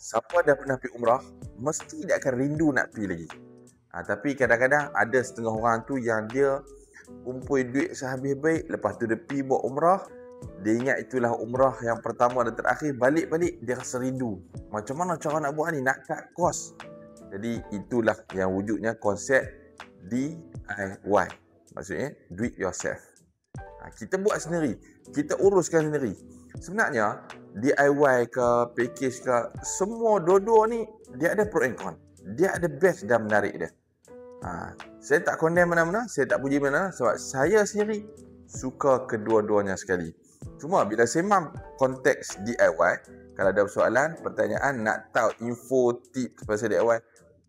Siapa dah pernah pergi umrah, mesti dia akan rindu nak pergi lagi. Tapi kadang-kadang ada setengah orang tu yang dia kumpul duit sehabis baik, lepas tu dia pergi buat umrah, dia ingat itulah umrah yang pertama dan terakhir, balik-balik dia rasa rindu. Macam mana cara nak buat ni? Nak cut kos. Jadi itulah yang wujudnya konsep DIY. Maksudnya do it yourself. Kita buat sendiri, kita uruskan sendiri. Sebenarnya DIY ke package ke, semua dua-dua ni dia ada pro and con. Dia ada best dan menarik dia. Saya tak condemn mana-mana, saya tak puji mana-mana, sebab saya sendiri suka kedua-duanya sekali. Cuma bila sembang konteks DIY, kalau ada soalan, pertanyaan, nak tahu info, tips pasal DIY,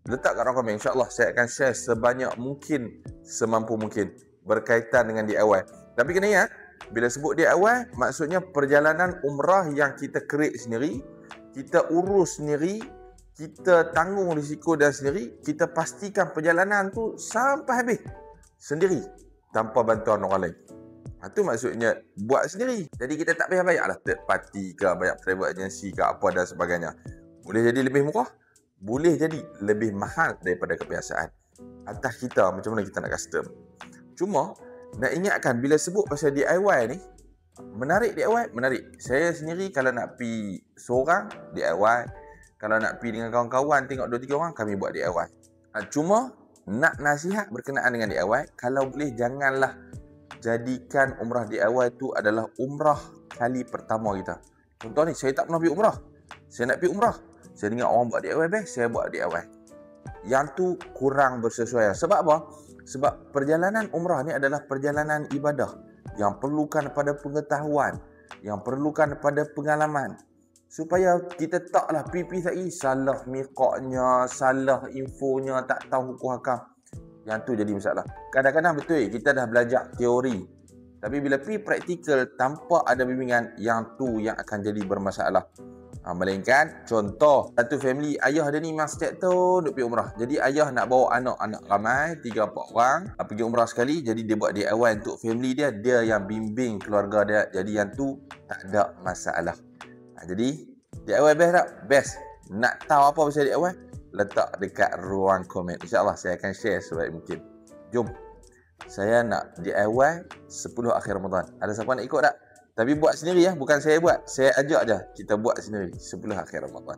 letak kat ruang komen. InsyaAllah saya akan share sebanyak mungkin, semampu mungkin berkaitan dengan DIY. Tapi kena ingat, bila sebut DIY, maksudnya perjalanan umrah yang kita create sendiri, kita urus sendiri, kita tanggung risiko dan sendiri, kita pastikan perjalanan tu sampai habis sendiri tanpa bantuan orang lain. Itu maksudnya buat sendiri. Jadi kita tak payah bayar lah third party ke, banyak travel agency ke apa dan sebagainya. Boleh jadi lebih murah, boleh jadi lebih mahal daripada kebiasaan. Atas kita macam mana kita nak custom. Cuma nak ingatkan, bila sebut pasal DIY ni, menarik DIY, menarik. Saya sendiri kalau nak pergi seorang, DIY. Kalau nak pergi dengan kawan-kawan, tengok 2-3 orang, kami buat DIY. Cuma nak nasihat berkenaan dengan DIY, kalau boleh janganlah jadikan umrah DIY tu adalah umrah kali pertama kita. Contoh ni, saya tak pernah pergi umrah, saya nak pergi umrah, saya dengar orang buat DIY best, saya buat DIY. Yang tu kurang bersesuaian. Sebab apa? Sebab perjalanan umrah ni adalah perjalanan ibadah yang perlukan pada pengetahuan, yang perlukan pada pengalaman. Supaya kita taklah pipi lagi salah miqatnya, salah infonya, tak tahu hukum hakam. Yang tu jadi masalah. Kadang-kadang betul kita dah belajar teori, tapi bila pergi praktikal tanpa ada bimbingan, yang tu yang akan jadi bermasalah. Melainkan contoh, satu family, ayah dia ni memang setiap tahun duk pergi umrah. Jadi ayah nak bawa anak-anak ramai, 3-4 orang pergi umrah sekali. Jadi dia buat DIY untuk family dia, dia yang bimbing keluarga dia. Jadi yang tu tak ada masalah. Jadi DIY best tak? Best. Nak tahu apa pasal DIY? Letak dekat ruang komen. InsyaAllah saya akan share sebaik mungkin. Jom. Saya nak DIY 10 akhir Ramadan. Ada siapa nak ikut tak? Tapi buat sendiri ya, bukan saya buat. Saya ajak je. Kita buat sendiri 10 akhir Ramadan.